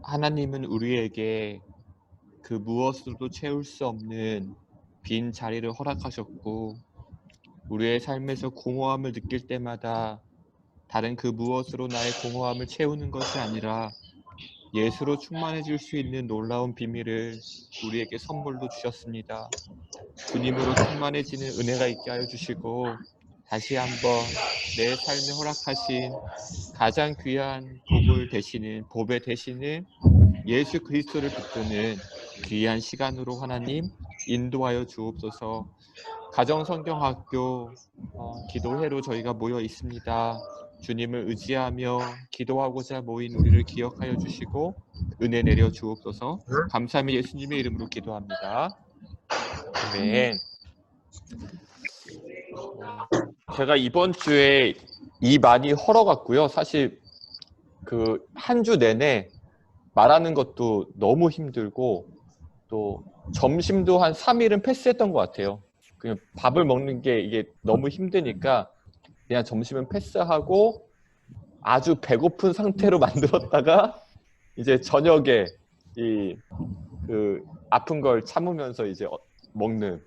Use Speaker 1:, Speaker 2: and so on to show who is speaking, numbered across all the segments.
Speaker 1: 하나님은 우리에게 그 무엇으로도 채울 수 없는 빈 자리를 허락하셨고, 우리의 삶에서 공허함을 느낄 때마다 다른 그 무엇으로 나의 공허함을 채우는 것이 아니라 예수로 충만해질 수 있는 놀라운 비밀을 우리에게 선물로 주셨습니다. 주님으로 충만해지는 은혜가 있게 하여 주시고, 다시 한번 내 삶에 허락하신 가장 귀한 보물 되시는, 보배 되시는 예수 그리스도를 붙드는 귀한 시간으로 하나님 인도하여 주옵소서. 가정성경학교 기도회로 저희가 모여 있습니다. 주님을 의지하며 기도하고자 모인 우리를 기억하여 주시고 은혜 내려 주옵소서. 감사함이 예수님의 이름으로 기도합니다. 아멘. 제가 이번 주에 이 많이 헐어갔고요. 사실 그 한 주 내내 말하는 것도 너무 힘들고, 또 점심도 한 3일은 패스했던 것 같아요. 그냥 밥을 먹는 게 이게 너무 힘드니까 그냥 점심은 패스하고 아주 배고픈 상태로 만들었다가 이제 저녁에 그 아픈 걸 참으면서 이제 먹는.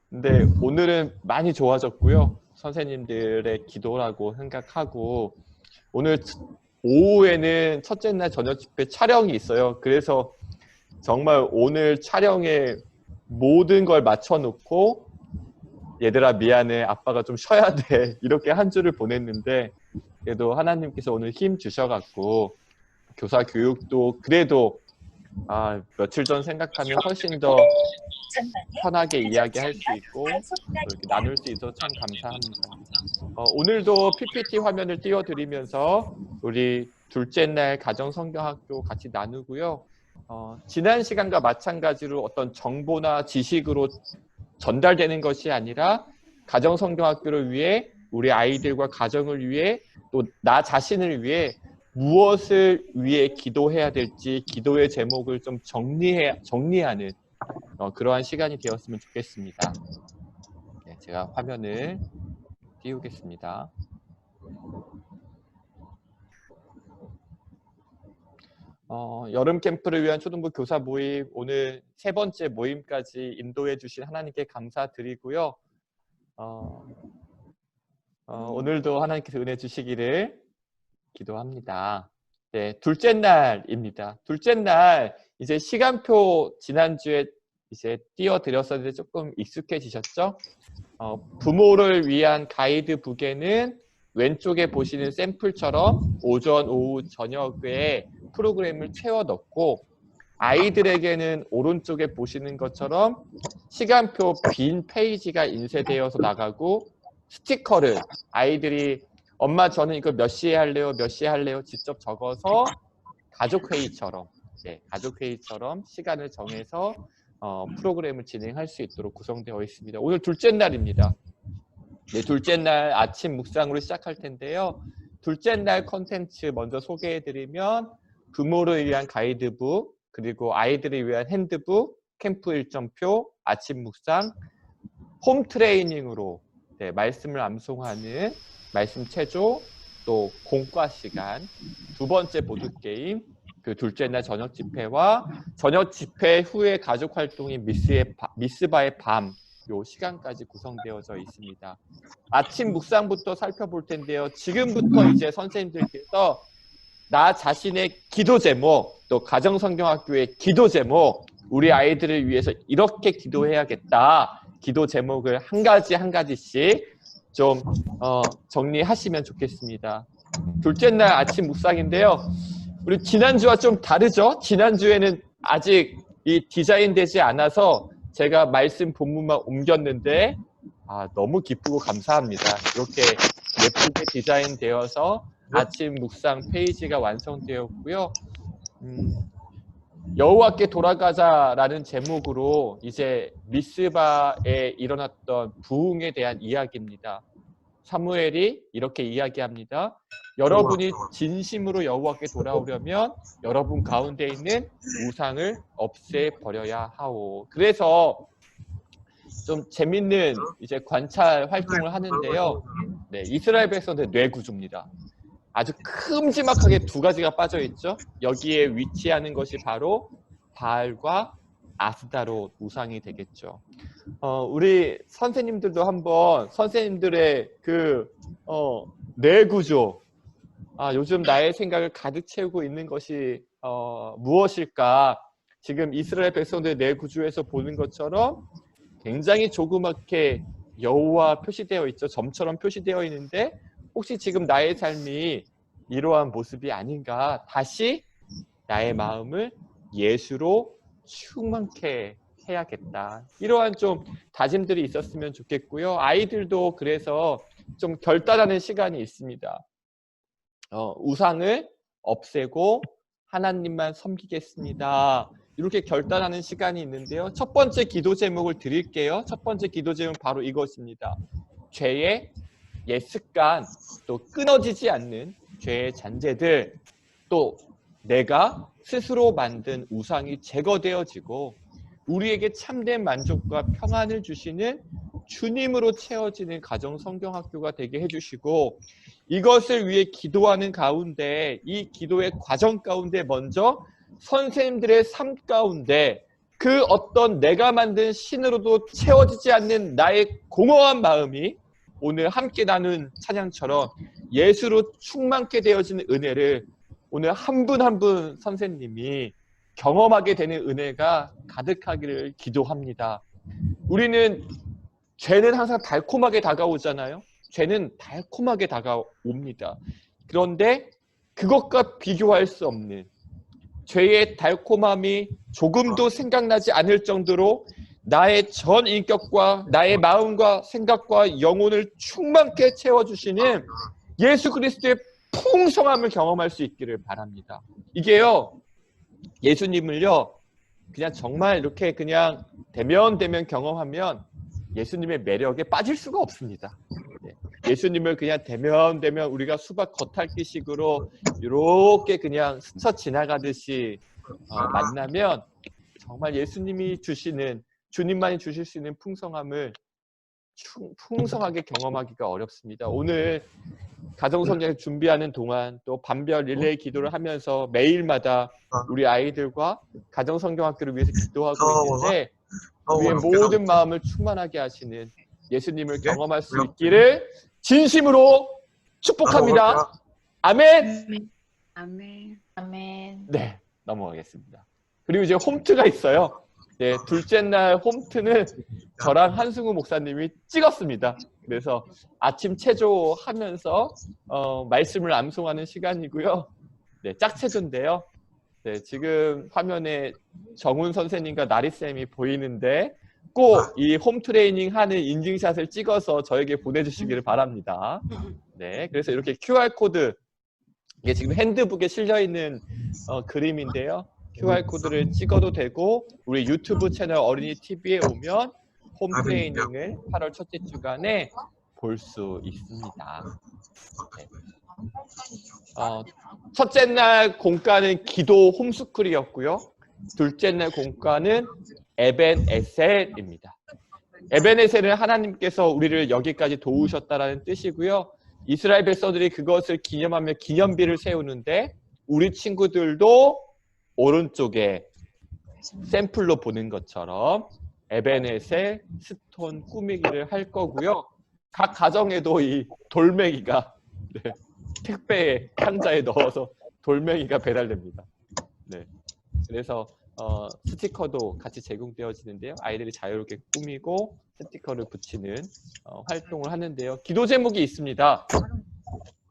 Speaker 1: 근데 오늘은 많이 좋아졌고요. 선생님들의 기도라고 생각하고, 오늘 오후에는 첫째 날 저녁 집회 촬영이 있어요. 그래서 정말 오늘 촬영에 모든 걸 맞춰놓고, 얘들아 미안해, 아빠가 좀 쉬어야 돼, 이렇게 한 주를 보냈는데, 그래도 하나님께서 오늘 힘 주셔갖고 교사 교육도 그래도 며칠 전 생각하면 훨씬 더 편하게 이야기할 수 있고 이렇게 나눌 수 있어서 참 감사합니다. 오늘도 PPT 화면을 띄워드리면서 우리 둘째 날 가정성경학교 같이 나누고요. 지난 시간과 마찬가지로 어떤 정보나 지식으로 전달되는 것이 아니라 가정성경학교를 위해, 우리 아이들과 가정을 위해, 또 나 자신을 위해 무엇을 위해 기도해야 될지 기도의 제목을 좀 정리하는 그러한 시간이 되었으면 좋겠습니다. 네, 제가 화면을 띄우겠습니다. 여름 캠프를 위한 초등부 교사 모임, 오늘 세 번째 모임까지 인도해 주신 하나님께 감사드리고요. 오늘도 하나님께서 은혜 주시기를 기도합니다. 네, 둘째 날입니다. 둘째 날 이제 시간표 지난주에 이제 띄워드렸었는데 조금 익숙해지셨죠? 부모를 위한 가이드북에는 왼쪽에 보시는 샘플처럼 오전, 오후, 저녁에 프로그램을 채워 넣고, 아이들에게는 오른쪽에 보시는 것처럼 시간표 빈 페이지가 인쇄되어서 나가고, 스티커를 아이들이 엄마 저는 이거 몇 시에 할래요? 몇 시에 할래요? 직접 적어서 가족회의처럼, 가족회의처럼 시간을 정해서 프로그램을 진행할 수 있도록 구성되어 있습니다. 오늘 둘째 날입니다. 네, 둘째 날 아침 묵상으로 시작할 텐데요. 둘째 날 컨텐츠 먼저 소개해드리면, 부모를 위한 가이드북, 그리고 아이들을 위한 핸드북, 캠프 일정표, 아침 묵상, 홈 트레이닝으로 말씀을 암송하는 말씀 체조, 또 공과 시간, 두 번째 보드게임, 그 둘째 날 저녁 집회와 저녁 집회 후에 가족 활동인 미스바의 밤, 요 시간까지 구성되어져 있습니다. 아침 묵상부터 살펴볼 텐데요. 지금부터 이제 선생님들께서 나 자신의 기도 제목, 또 가정성경학교의 기도 제목, 우리 아이들을 위해서 이렇게 기도해야겠다, 기도 제목을 한 가지 한 가지씩 좀 정리하시면 좋겠습니다. 둘째 날 아침 묵상인데요. 우리 지난주와 좀 다르죠? 지난주에는 아직 이 디자인되지 않아서 제가 말씀 본문만 옮겼는데 너무 기쁘고 감사합니다. 이렇게 예쁘게 디자인되어서 아침 묵상 페이지가 완성되었고요. 여호와께 돌아가자라는 제목으로 이제 미스바에 일어났던 부흥에 대한 이야기입니다. 사무엘이 이렇게 이야기합니다. 여러분이 진심으로 여호와께 돌아오려면 여러분 가운데 있는 우상을 없애버려야 하오. 그래서 좀 재밌는 이제 관찰 활동을 하는데요. 네, 이스라엘 백성들 뇌구조입니다. 아주 큼지막하게 두 가지가 빠져 있죠. 여기에 위치하는 것이 바로 바알과 아스다롯 우상이 되겠죠. 우리 선생님들도 한번 선생님들의 그 뇌구조, 요즘 나의 생각을 가득 채우고 있는 것이 무엇일까? 지금 이스라엘 백성들의 뇌구조에서 보는 것처럼 굉장히 조그맣게 여호와 표시되어 있죠. 점처럼 표시되어 있는데 혹시 지금 나의 삶이 이러한 모습이 아닌가? 다시 나의 마음을 예수로 충만케 해야겠다. 이러한 좀 다짐들이 있었으면 좋겠고요. 아이들도 그래서 좀 결단하는 시간이 있습니다. 우상을 없애고 하나님만 섬기겠습니다. 이렇게 결단하는 시간이 있는데요. 첫 번째 기도 제목을 드릴게요. 첫 번째 기도 제목은 바로 이것입니다. 죄의 옛 습관, 또 끊어지지 않는 죄의 잔재들, 또 내가 스스로 만든 우상이 제거되어지고 우리에게 참된 만족과 평안을 주시는 주님으로 채워지는 가정 성경학교가 되게 해주시고, 이것을 위해 기도하는 가운데, 이 기도의 과정 가운데 먼저 선생님들의 삶 가운데 그 어떤 내가 만든 신으로도 채워지지 않는 나의 공허한 마음이 오늘 함께 나눈 찬양처럼 예수로 충만케 되어지는 은혜를 오늘 한 분 한 분 선생님이 경험하게 되는 은혜가 가득하기를 기도합니다. 우리는 죄는 항상 달콤하게 다가오잖아요. 죄는 달콤하게 다가옵니다. 그런데 그것과 비교할 수 없는 죄의 달콤함이 조금도 생각나지 않을 정도로 나의 전 인격과 나의 마음과 생각과 영혼을 충만케 채워주시는 예수 그리스도의 풍성함을 경험할 수 있기를 바랍니다. 이게요, 예수님을요, 그냥 정말 이렇게 그냥 대면 경험하면 예수님의 매력에 빠질 수가 없습니다. 예수님을 그냥 대면 우리가 수박 겉핥기식으로 이렇게 그냥 스쳐 지나가듯이 만나면 정말 예수님이 주시는, 주님만이 주실 수 있는 풍성함을 풍성하게 경험하기가 어렵습니다. 오늘 가정성경 준비하는 동안 또 반별 릴레이 기도를 하면서 매일마다 우리 아이들과 가정성경학교를 위해서 기도하고 있는데 우리의 모든 마음을 충만하게 하시는 예수님을 경험할 수 있기를 진심으로 축복합니다. 아멘.
Speaker 2: 아멘. 아멘.
Speaker 1: 네, 넘어가겠습니다. 그리고 이제 홈트가 있어요. 네, 둘째 날 홈트는 저랑 한승우 목사님이 찍었습니다. 그래서 아침 체조하면서 말씀을 암송하는 시간이고요. 네, 짝체조인데요. 네, 지금 화면에 정훈 선생님과 나리쌤이 보이는데 꼭 이 홈트레이닝 하는 인증샷을 찍어서 저에게 보내주시기를 바랍니다. 네, 그래서 이렇게 QR코드, 이게 지금 핸드북에 실려있는 그림인데요. QR코드를 찍어도 되고 우리 유튜브 채널 어린이 TV에 오면 홈트레이닝을 8월 첫째 주간에 볼 수 있습니다. 네. 첫째 날 공과는 기도 홈스쿨이었고요. 둘째 날 공과는 에벤에셀입니다. 에벤에셀은 하나님께서 우리를 여기까지 도우셨다라는 뜻이고요. 이스라엘 백성들이 그것을 기념하며 기념비를 세우는데 우리 친구들도 오른쪽에 샘플로 보는 것처럼 에벤에셀 스톤 꾸미기를 할 거고요. 각 가정에도 이 돌멩이가 택배 상자에 넣어서 돌멩이가 배달됩니다. 네, 그래서 스티커도 같이 제공되어지는데요. 아이들이 자유롭게 꾸미고 스티커를 붙이는 활동을 하는데요. 기도 제목이 있습니다.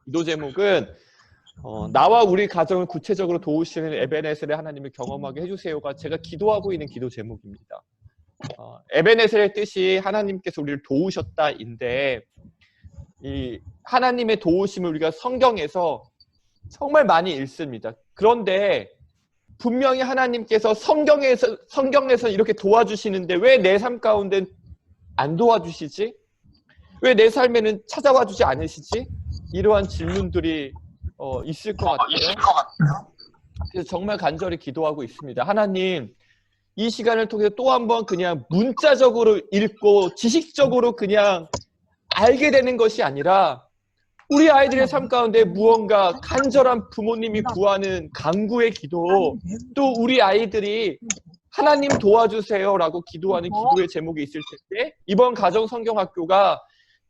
Speaker 1: 기도 제목은 나와 우리 가정을 구체적으로 도우시는 에벤에셀의 하나님을 경험하게 해주세요가 제가 기도하고 있는 기도 제목입니다. 에벤에셀의 뜻이 하나님께서 우리를 도우셨다인데 이 하나님의 도우심을 우리가 성경에서 정말 많이 읽습니다. 그런데 분명히 하나님께서 성경에서 이렇게 도와주시는데 왜 내 삶 가운데 안 도와주시지? 왜 내 삶에는 찾아와 주지 않으시지? 이러한 질문들이 있을 것 같아요. 그래서 정말 간절히 기도하고 있습니다. 하나님, 이 시간을 통해서 또 한 번 그냥 문자적으로 읽고 지식적으로 그냥 알게 되는 것이 아니라 우리 아이들의 삶 가운데 무언가 간절한 부모님이 구하는 간구의 기도, 또 우리 아이들이 하나님 도와주세요라고 기도하는 기도의 제목이 있을 텐데, 이번 가정 성경학교가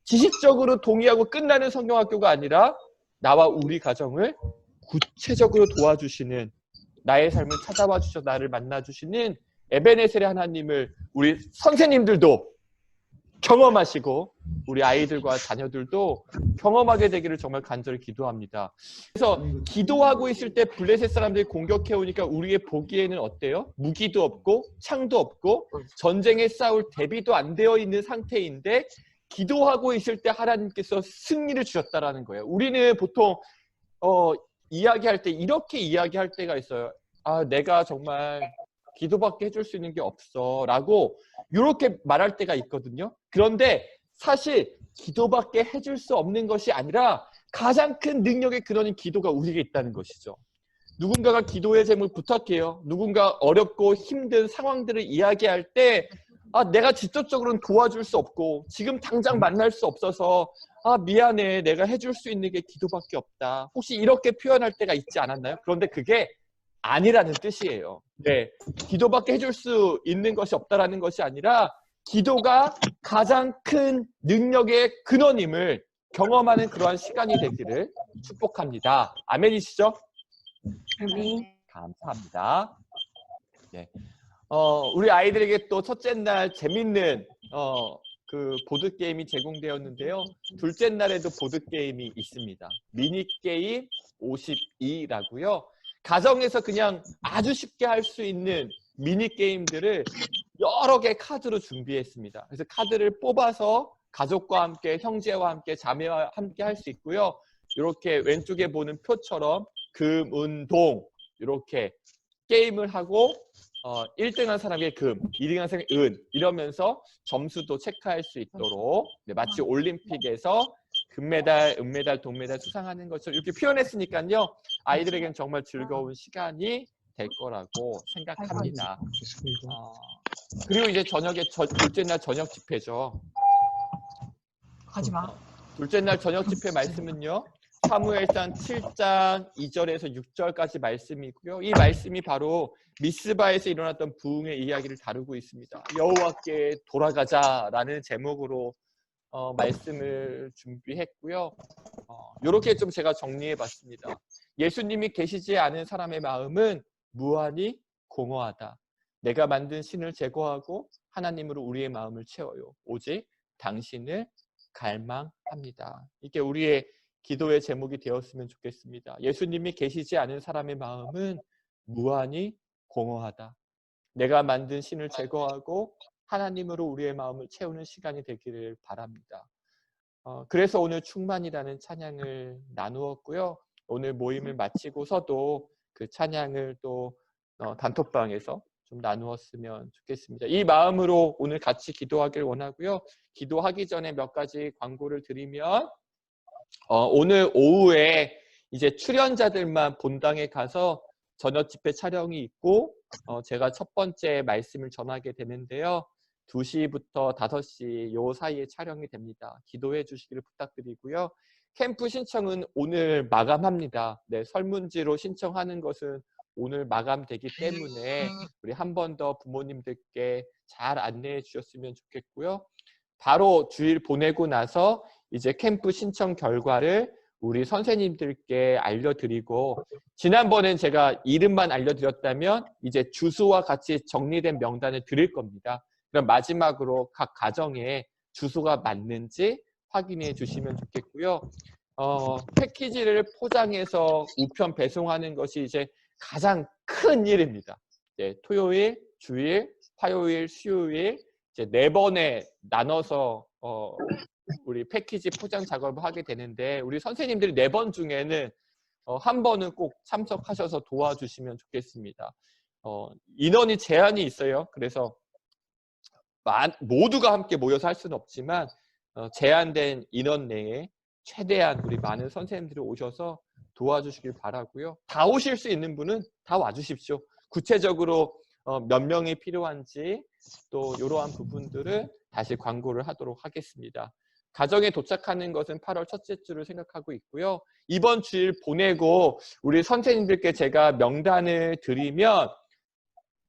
Speaker 1: 지식적으로 동의하고 끝나는 성경학교가 아니라 나와 우리 가정을 구체적으로 도와주시는, 나의 삶을 찾아와 주셔 나를 만나 주시는 에베네셀의 하나님을 우리 선생님들도 경험하시고 우리 아이들과 자녀들도 경험하게 되기를 정말 간절히 기도합니다. 그래서 기도하고 있을 때 블레셋 사람들이 공격해 오니까 우리의 보기에는 어때요? 무기도 없고 창도 없고 전쟁에 싸울 대비도 안 되어 있는 상태인데 기도하고 있을 때 하나님께서 승리를 주셨다라는 거예요. 우리는 보통 이야기할 때 이렇게 이야기할 때가 있어요. 아, 내가 정말 기도밖에 해줄 수 있는 게 없어 라고 이렇게 말할 때가 있거든요. 그런데 사실 기도밖에 해줄 수 없는 것이 아니라 가장 큰 능력의 근원인 기도가 우리에게 있다는 것이죠. 누군가가 기도의 제목을 부탁해요. 누군가 어렵고 힘든 상황들을 이야기할 때 내가 직접적으로는 도와줄 수 없고 지금 당장 만날 수 없어서 미안해, 내가 해줄 수 있는 게 기도밖에 없다. 혹시 이렇게 표현할 때가 있지 않았나요? 그런데 그게 아니라는 뜻이에요. 네, 기도밖에 해줄 수 있는 것이 없다라는 것이 아니라 기도가 가장 큰 능력의 근원임을 경험하는 그러한 시간이 되기를 축복합니다. 아멘이시죠?
Speaker 2: 아멘.
Speaker 1: 감사합니다. 네. 우리 아이들에게 또 첫째 날 재밌는 그 보드게임이 제공되었는데요. 둘째 날에도 보드게임이 있습니다. 미니게임 52라고요. 가정에서 그냥 아주 쉽게 할 수 있는 미니게임들을 여러 개 카드로 준비했습니다. 그래서 카드를 뽑아서 가족과 함께, 형제와 함께, 자매와 함께 할 수 있고요. 이렇게 왼쪽에 보는 표처럼 금, 은, 동 이렇게 게임을 하고 1등한 사람에게 금, 2등한 사람에게 은 이러면서 점수도 체크할 수 있도록 마치 올림픽에서 금메달, 은메달, 동메달 수상하는 것처럼 이렇게 표현했으니까요. 아이들에게는 정말 즐거운 시간이 될 거라고 생각합니다. 그리고 이제 저녁에 둘째 날 저녁 집회죠.
Speaker 2: 하지마.
Speaker 1: 둘째 날 저녁 집회 말씀은요. 사무엘상 7장 2절에서 6절까지 말씀이고요. 이 말씀이 바로 미스바에서 일어났던 부흥의 이야기를 다루고 있습니다. 여호와께 돌아가자라는 제목으로 말씀을 준비했고요. 이렇게 좀 제가 정리해봤습니다. 예수님이 계시지 않은 사람의 마음은 무한히 공허하다. 내가 만든 신을 제거하고 하나님으로 우리의 마음을 채워요. 오직 당신을 갈망합니다. 이게 우리의 기도의 제목이 되었으면 좋겠습니다. 예수님이 계시지 않은 사람의 마음은 무한히 공허하다. 내가 만든 신을 제거하고 하나님으로 우리의 마음을 채우는 시간이 되기를 바랍니다. 그래서 오늘 충만이라는 찬양을 나누었고요. 오늘 모임을 마치고서도 그 찬양을 또 단톡방에서 좀 나누었으면 좋겠습니다. 이 마음으로 오늘 같이 기도하기를 원하고요. 기도하기 전에 몇 가지 광고를 드리면 오늘 오후에 이제 출연자들만 본당에 가서 저녁 집회 촬영이 있고 제가 첫 번째 말씀을 전하게 되는데요. 2시부터 5시 요 사이에 촬영이 됩니다. 기도해 주시기를 부탁드리고요. 캠프 신청은 오늘 마감합니다. 네, 설문지로 신청하는 것은 오늘 마감되기 때문에 우리 한 번 더 부모님들께 잘 안내해 주셨으면 좋겠고요. 바로 주일 보내고 나서 이제 캠프 신청 결과를 우리 선생님들께 알려드리고, 지난번엔 제가 이름만 알려드렸다면 이제 주소와 같이 정리된 명단을 드릴 겁니다. 그럼 마지막으로 각 가정에 주소가 맞는지 확인해 주시면 좋겠고요. 패키지를 포장해서 우편 배송하는 것이 이제 가장 큰 일입니다. 네, 토요일, 주일, 화요일, 수요일 이제 4번에 나눠서 우리 패키지 포장 작업을 하게 되는데, 우리 선생님들이 4번 중에는 한 번은 꼭 참석하셔서 도와주시면 좋겠습니다. 인원이 제한이 있어요. 그래서 모두가 함께 모여서 할 수는 없지만 제한된 인원 내에 최대한 우리 많은 선생님들이 오셔서 도와주시길 바라고요. 다 오실 수 있는 분은 다 와주십시오. 구체적으로 몇 명이 필요한지 또 이러한 부분들을 다시 광고를 하도록 하겠습니다. 가정에 도착하는 것은 8월 첫째 주를 생각하고 있고요. 이번 주일 보내고 우리 선생님들께 제가 명단을 드리면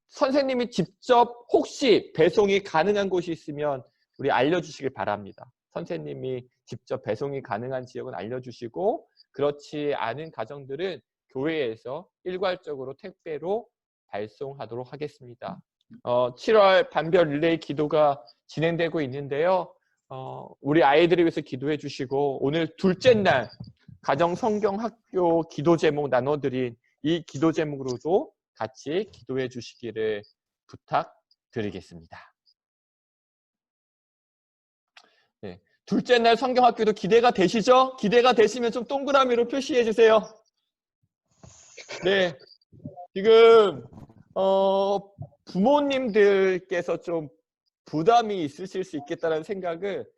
Speaker 1: 선생님이 직접 혹시 배송이 가능한 곳이 있으면 우리 알려주시길 바랍니다. 선생님이 직접 배송이 가능한 지역은 알려주시고 그렇지 않은 가정들은 교회에서 일괄적으로 택배로 발송하도록 하겠습니다. 7월 반별 릴레이 기도가 진행되고 있는데요. 우리 아이들을 위해서 기도해 주시고 오늘 둘째 날 가정성경학교 기도 제목 나눠드린 이 기도 제목으로도 같이 기도해 주시기를 부탁드리겠습니다. 네, 둘째 날 성경학교도 기대가 되시죠? 기대가 되시면 좀 동그라미로 표시해 주세요. 네, 지금 부모님들께서 좀 부담이 있으실 수 있겠다는 생각을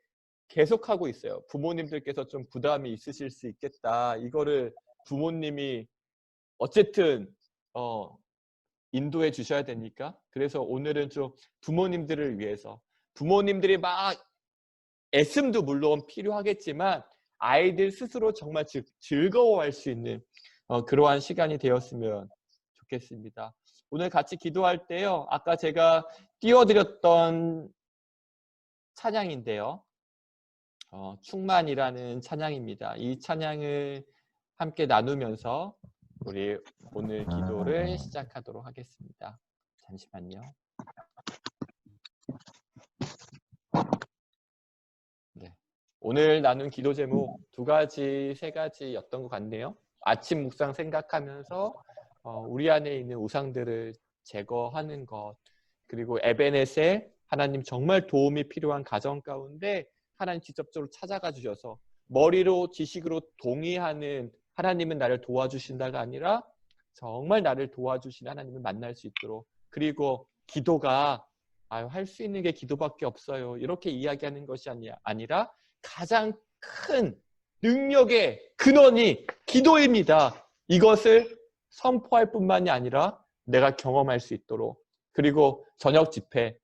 Speaker 1: 계속하고 있어요. 부모님들께서 좀 부담이 있으실 수 있겠다. 이거를 부모님이 어쨌든 인도해 주셔야 되니까. 그래서 오늘은 좀 부모님들을 위해서 부모님들이 막 애씀도 물론 필요하겠지만 아이들 스스로 정말 즐거워할 수 있는 그러한 시간이 되었으면 좋겠습니다. 오늘 같이 기도할 때요. 아까 제가 띄워드렸던 찬양인데요. 충만이라는 찬양입니다. 이 찬양을 함께 나누면서 우리 오늘 기도를 시작하도록 하겠습니다. 잠시만요. 네. 오늘 나눈 기도 제목 2가지, 3가지였던 것 같네요. 아침 묵상 생각하면서 우리 안에 있는 우상들을 제거하는 것, 그리고 에베넷의 하나님 정말 도움이 필요한 가정 가운데 하나님 직접적으로 찾아가 주셔서 머리로 지식으로 동의하는 하나님은 나를 도와주신다가 아니라 정말 나를 도와주시는 하나님을 만날 수 있도록, 그리고 기도가 할 수 있는 게 기도밖에 없어요 이렇게 이야기하는 것이 아니라 가장 큰 능력의 근원이 기도입니다. 이것을 선포할 뿐만이 아니라 내가 경험할 수 있도록. 그리고 저녁 집회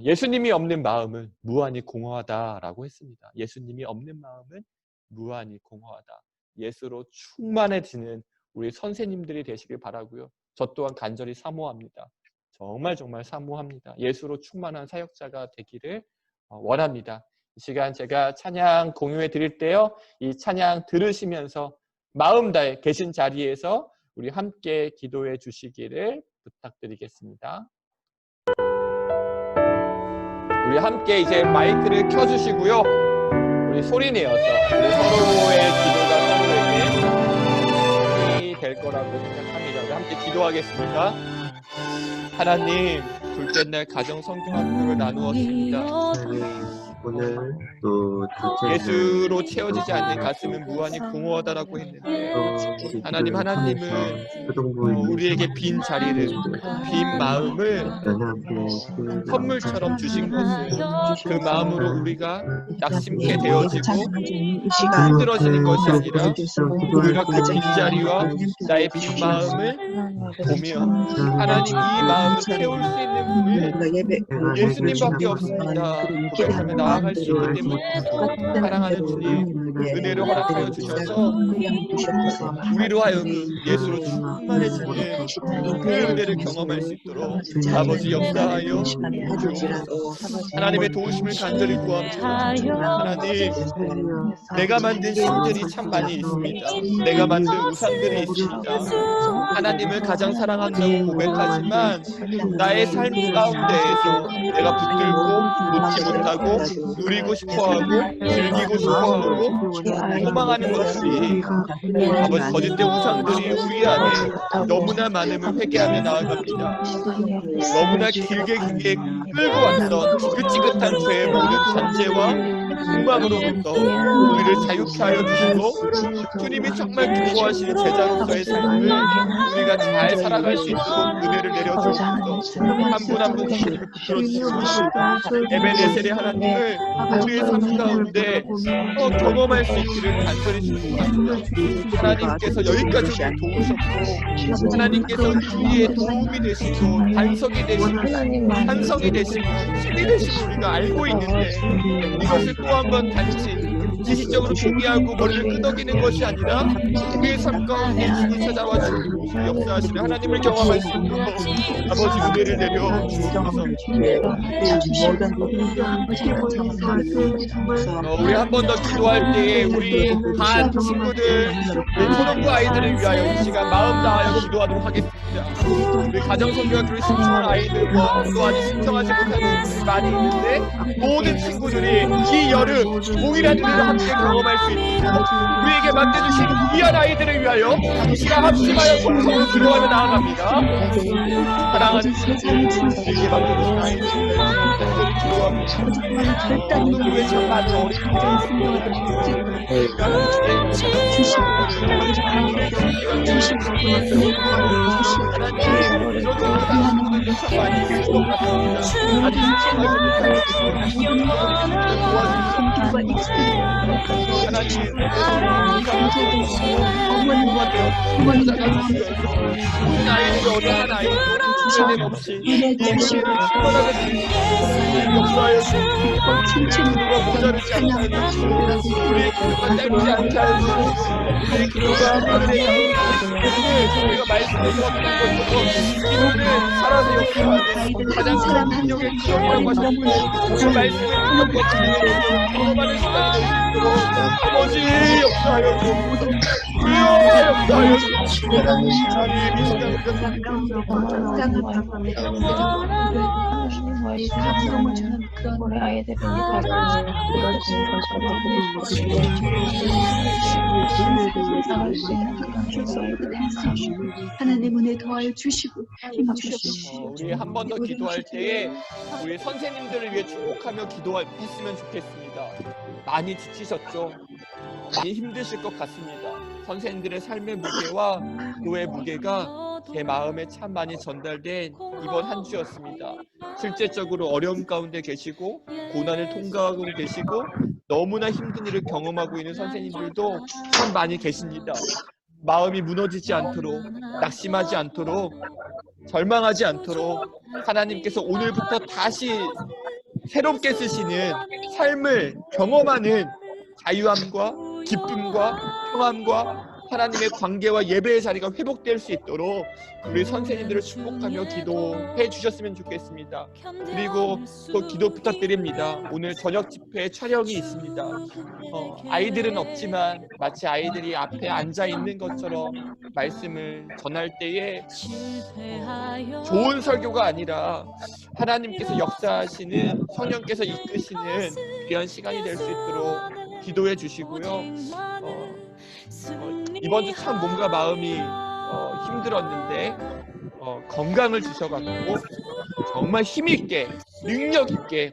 Speaker 1: 예수님이 없는 마음은 무한히 공허하다라고 했습니다. 예수님이 없는 마음은 무한히 공허하다. 예수로 충만해지는 우리 선생님들이 되시길 바라고요. 저 또한 간절히 사모합니다. 정말 사모합니다. 예수로 충만한 사역자가 되기를 원합니다. 이 시간 제가 찬양 공유해 드릴 때요. 이 찬양 들으시면서 마음 다해 계신 자리에서 우리 함께 기도해 주시기를 부탁드리겠습니다. 우리 함께 이제 마이크를 켜주시고요. 우리 소리 내어서 우리 서로의 기도가 서로에게 힘이 될 거라고 생각합니다. 우리 함께 기도하겠습니다. 하나님, 둘째 날 가정 성경학교를 나누었습니다.
Speaker 3: 오늘 또
Speaker 1: 예수로 채워지지 않는 가슴은 무한히 공허하다라고 했는데 하나님은 우리에게 빈 자리를, 빈 마음을 선물처럼 주신 것을 그 마음으로 우리가 낙심케 되어지고 힘들어지는 것이 아니라 우리가 그 빈자리와 나의 빈 마음을 보며 하나님 이 마음을 채울 수 있는 분이 예수님밖에 없습니다. 고백하며 나아갈 수 있기 때문에 사랑하는 주님 은혜를 허락하여 주셔서 우리로 하여금 예수로 충만해지는 그 은혜를 경험할 수 있도록 아버지 역사하여 하나님의 도우심을 간절히 구합니다. 하나님, 내가 만든 신들이 참 많이 있습니다. 내가 만든 우상들이 있습니다. 하나님을 가장 사랑한다고 고백하지만 나의 삶 가운데에서 내가 붙들고 놓지 못하고 누리고 싶어하고 즐기고 싶어하고 소망하는 것들이 아버지 거짓된 우상들이 우리 안에 너무나 많음을 회개하며 나아갑니다. 너무나 길게 끌고 왔던 지긋지긋한 죄의 모든 잔재와 욕망으로부터 우리를 자유케 하여 주시고 주님이 정말 기뻐하시는 제자로서의 삶을 우리가 잘 살아갈 수 있도록 은혜를 내려주옵소서. 한 분 한 분 주님을 붙들어 주시고 에베네셀의 하나님을 우리의 삶 가운데 경험할 수 있기를 간절히 축복합니다. 하나님께서 여기까지 우리를 도우셨고 하나님께서 우리의 도움이 되시고 반석이 되시고 한성이 되시고 힘이 되시고 우리가 알고 있는데 이것을 또 한 번 단지 지식적으로 포기하고 머리를 끄덕이는 것이 아니라 우리의 삶 가운데 주를 찾아와 주시고 역사하시는 하나님을 경험할 수 있도록 아버지 은혜를 내려 주옵소서. 우리 한 번 더 기도할 때에 우리 반 친구들, 우리 초등부 아이들을 위하여 이 시간 마음 다하여 기도하도록 하겠습니다. 우리 가정성교학교를 신청한 아이들과 또 아직 신청하지 못하는 친구들이 많이 있는데 모든 친구들이 이 여름 동일한 은혜를 함께 경험할 수 있도록 우리에게 맡겨주신 귀한 아이들을 위하여 이 시간 합심하여 통성으로 기도하며 나아갑니다. 사랑하는 우리에게 맡겨주신 아이들을 위하여 기도합니다. 초등부에 참 많은 아이들이 어느 한 아이도 주님 없이 역사하여 주시고 기도가 모자르지 않게 하시고 우리의 기도가 짧지 않게 하시고 우리의 기도가 하늘의 우리가 말씀을 수업하는 것처럼 기도는 살아서 역사하는 가장 큰 능력의 기억이라고 하셨고 그 말씀을 기억하시는 경험하는 시간이 될 수 있도록 아버지 역사하여 주옵소서. 역사하여 주옵소서. 하나님 이 시간
Speaker 2: 감동을 주는 그런 우리 아이들을 나갈 수 있는 그런 축소를 하나님 은혜 더하여 주시고 힘 주시옵소서.
Speaker 1: 우리 한 번 더 기도할 때에 우리 선생님들을 위해 축복하며 기도했으면 좋겠습니다. 많이 지치셨죠? 많이 힘드실 것 같습니다. 선생님들의 삶의 무게와 기도의 무게가 제 마음에 참 많이 전달된 이번 한 주였습니다. 실제적으로 어려움 가운데 계시고 고난을 통과하고 계시고 너무나 힘든 일을 경험하고 있는 선생님들도 참 많이 계십니다. 마음이 무너지지 않도록, 낙심하지 않도록, 절망하지 않도록 하나님께서 오늘부터 다시 새롭게 쓰시는 삶을 경험하는 자유함과 기쁨과 평안과 하나님의 관계와 예배의 자리가 회복될 수 있도록 우리 선생님들을 축복하며 기도해 주셨으면 좋겠습니다. 그리고 또 기도 부탁드립니다. 오늘 저녁 집회 촬영이 있습니다. 아이들은 없지만 마치 아이들이 앞에 앉아 있는 것처럼 말씀을 전할 때에 좋은 설교가 아니라 하나님께서 역사하시는 성령께서 이끄시는 귀한 시간이 될 수 있도록 기도해 주시고요. 이번 주 참 몸과 마음이 힘들었는데 건강을 주셔가지고 정말 힘있게 능력있게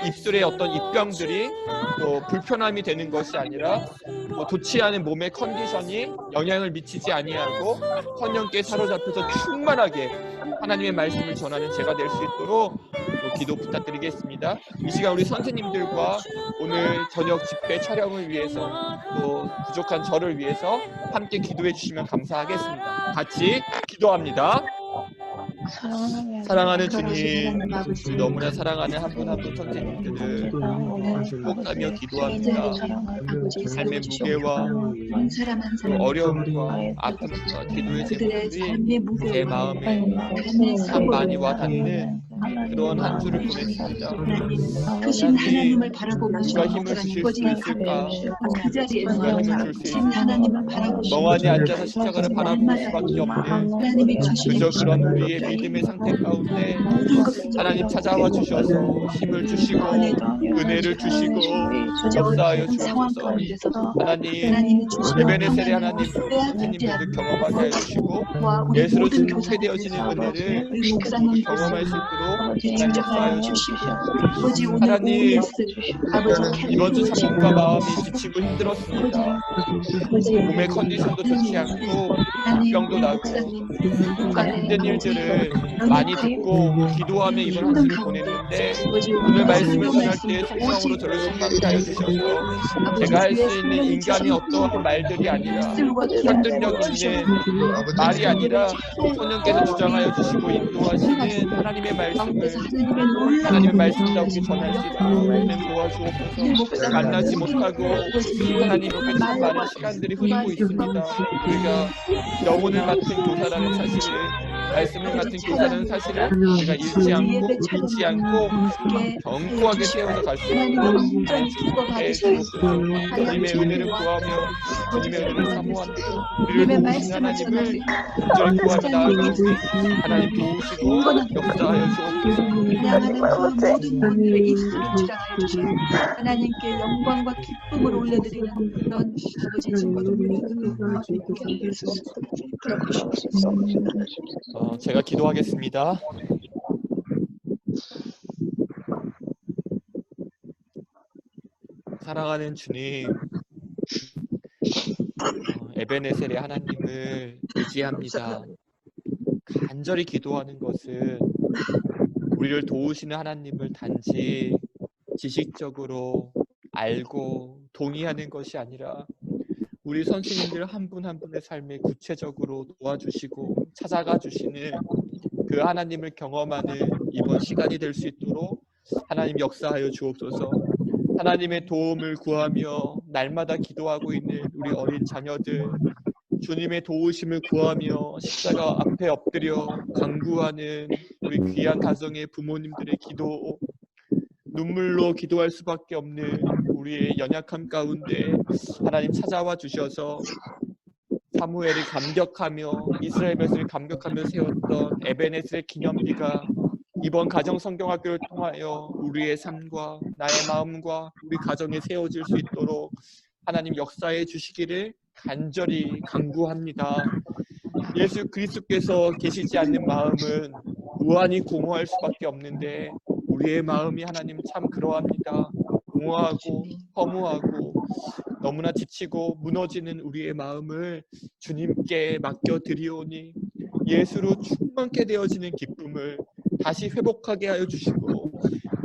Speaker 1: 입술에 어떤 입병들이 또 불편함이 되는 것이 아니라 좋지 않은 몸의 컨디션이 영향을 미치지 아니하고 성령께 사로잡혀서 충만하게 하나님의 말씀을 전하는 제가 될 수 있도록 기도 부탁드리겠습니다. 이 시간 우리 선생님들과 오늘 저녁 집회 촬영을 위해서 또 부족한 저를 위해서 함께 기도해 주시면 감사하겠습니다. 같이 기도합니다. 사랑하는 주님, 너무나 사랑하는 한 분 한 분 선생님들을 축복하며 기도합니다. 삶의 무게와 어려움과 아픔과 기도의 제목들이 제 마음에 참 많이 와닿는 그런 한 주를 보냈습니다.
Speaker 2: 크신 하나님을 바라보고
Speaker 1: 누가 힘을 주실 수 있을까?
Speaker 2: 그 자리에서
Speaker 1: 누가 힘을 줄 수
Speaker 2: 하나님을 바라보시고
Speaker 1: 멍하니 앉아서 십자가를 바라볼 수밖에 없는
Speaker 2: 하나님이 주시는
Speaker 1: 그저 그런 우리의 믿음의 상태 가운데 하나님 찾아와 주셔서 힘을 주시고 은혜를 주시고 역사하여 주옵소서. 하나님 예배의 세례 하나님 선생님들을 경험하게 해주시고 예수로 증거되어지는 은혜를 경험할 수 있도록 하나님 역사하여 주시고 하나님 이번 주 참 몸과 마음이 지치고 힘들었습니다. 몸의 컨디션도 좋지 않고 병도 나고 힘든 일들을 많이 듣고 기도하며 이번 한 주를 보냈는데 오늘 말씀을 전할 때 성령으로 저를 충만케 하여 주셔서 제가 할 수 있는 인간의 어떠한 말들이 아니라 설득력 있는 말이 아니라 성령께서 주장하여 주시고 인도하시는 하나님의 말씀
Speaker 2: 가운데서
Speaker 1: 말씀을
Speaker 2: 하나님의 놀라운
Speaker 1: 하나님의 말씀
Speaker 2: 은혜를
Speaker 1: 가운데 전할 수 있도록 하나님 도와주옵소서. 만나지 못하고 하나님께 참 많은 시간들이 흐르고 있습니다. 우리가 영혼을 맡은 교사라는 사실을, 말씀을 맡은 교사라는 사실을 우리가 잊지 않고 견고하게 세워서 갈 수 있도록
Speaker 2: 온전히 기뻐
Speaker 1: 주옵소서.
Speaker 2: 받으시옵소서.
Speaker 1: 주님의 은혜를 구하며 주님의 은혜를 사모하며 우리를
Speaker 2: 주님의
Speaker 1: 도우시는
Speaker 2: 말씀을
Speaker 1: 하나님을
Speaker 2: 전하세요.
Speaker 1: 간절히 구하며 나아가오니
Speaker 2: 전하세요.
Speaker 1: 하나님 도우시고 역사하여 주옵소서.
Speaker 2: 찬양하는 그 모든 분들의 입술을 주장하여 주시고 하나님께 영광과 기쁨을 올려드리는 그런 아버지 친구들
Speaker 1: 제가 기도하겠습니다. 사랑하는 주님, 에베네셀의 하나님을 의지합니다. 간절히 기도하는 것은 우리를 도우시는 하나님을 단지 지식적으로 알고 동의하는 것이 아니라 우리 선생님들 한 분 한 분의 삶에 구체적으로 도와주시고 찾아가 주시는 그 하나님을 경험하는 이번 시간이 될 수 있도록 하나님 역사하여 주옵소서. 하나님의 도움을 구하며 날마다 기도하고 있는 우리 어린 자녀들, 주님의 도우심을 구하며 십자가 앞에 엎드려 간구하는 우리 귀한 가정의 부모님들의 기도, 눈물로 기도할 수밖에 없는 우리의 연약함 가운데 하나님 찾아와 주셔서 사무엘이 감격하며 이스라엘 백성을 감격하며 세웠던 에베네셀의 기념비가 이번 가정 성경학교를 통하여 우리의 삶과 나의 마음과 우리 가정에 세워질 수 있도록 하나님 역사해 주시기를 간절히 간구합니다. 예수 그리스도께서 계시지 않는 마음은 무한히 공허할 수밖에 없는데 우리의 마음이 하나님 참 그러합니다. 공허하고 허무하고 너무나 지치고 무너지는 우리의 마음을 주님께 맡겨드리오니 예수로 충만케 되어지는 기쁨을 다시 회복하게 하여 주시고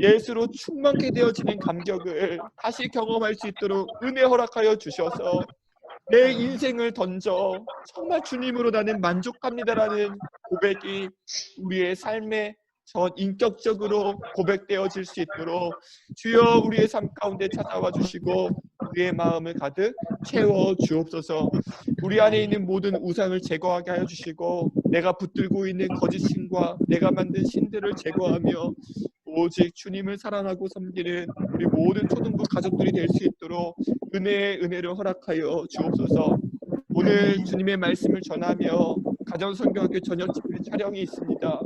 Speaker 1: 예수로 충만케 되어지는 감격을 다시 경험할 수 있도록 은혜 허락하여 주셔서 내 인생을 던져 정말 주님으로 나는 만족합니다라는 고백이 우리의 삶에 전 인격적으로 고백되어질 수 있도록 주여 우리의 삶 가운데 찾아와 주시고 우리의 마음을 가득 채워 주옵소서. 우리 안에 있는 모든 우상을 제거하게 하여 주시고 내가 붙들고 있는 거짓 신과 내가 만든 신들을 제거하며 오직 주님을 사랑하고 섬기는 우리 모든 초등부 가족들이 될 수 있도록 은혜의 은혜를 허락하여 주옵소서. 오늘 주님의 말씀을 전하며 가정성경학교 저녁 집회 촬영이 있습니다.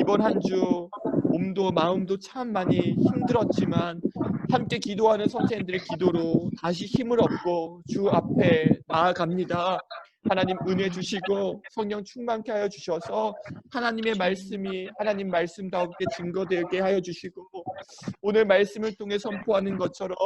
Speaker 1: 이번 한 주 몸도 마음도 참 많이 힘들었지만 함께 기도하는 선생님들의 기도로 다시 힘을 얻고 주 앞에 나아갑니다. 하나님 은혜 주시고 성령 충만케 하여 주셔서 하나님의 말씀이 하나님 말씀다우게 증거되게 하여 주시고 오늘 말씀을 통해 선포하는 것처럼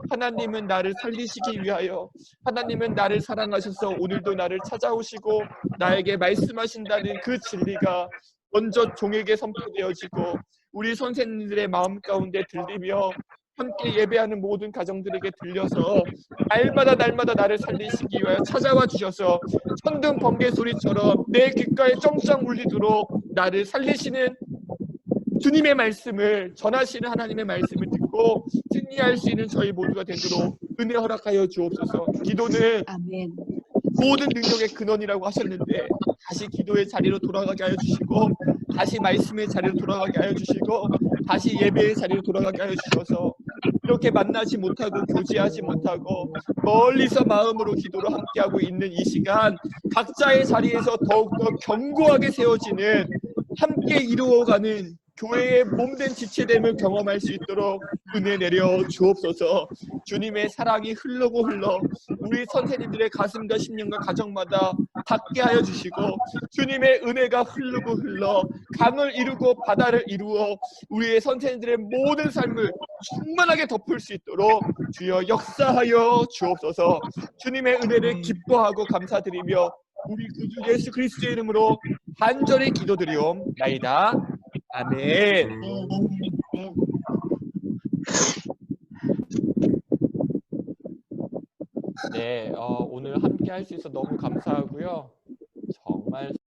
Speaker 1: 하나님은 나를 살리시기 위하여 하나님은 나를 사랑하셔서 오늘도 나를 찾아오시고 나에게 말씀하신다는 그 진리가 먼저 종에게 선포되어지고 우리 선생님들의 마음 가운데 들리며 함께 예배하는 모든 가정들에게 들려서 날마다 나를 살리시기 위하여 찾아와 주셔서 천둥 번개 소리처럼 내 귓가에 쩡쩡 울리도록 나를 살리시는 주님의 말씀을 전하시는 하나님의 말씀을 듣고 승리할 수 있는 저희 모두가 되도록 은혜 허락하여 주옵소서. 기도는
Speaker 2: 아멘.
Speaker 1: 모든 능력의 근원이라고 하셨는데 다시 기도의 자리로 돌아가게 하여 주시고 다시 말씀의 자리로 돌아가게 하여 주시고 다시 예배의 자리로 돌아가게 하여 주셔서 이렇게 만나지 못하고 교제하지 못하고 멀리서 마음으로 기도로 함께하고 있는 이 시간 각자의 자리에서 더욱더 견고하게 세워지는 함께 이루어가는 교회의 몸된 지체됨을 경험할 수 있도록 은혜 내려 주옵소서. 주님의 사랑이 흘러 우리 선생님들의 가슴과 심령과 가정마다 닿게 하여 주시고 주님의 은혜가 흘러 강을 이루고 바다를 이루어 우리의 선생님들의 모든 삶을 충만하게 덮을 수 있도록 주여 역사하여 주옵소서. 주님의 은혜를 기뻐하고 감사드리며 우리 구주 예수 그리스도의 이름으로 간절히 기도드리옵나이다. 아멘. 네, 오늘 함께 할 수 있어서 너무 감사하고요.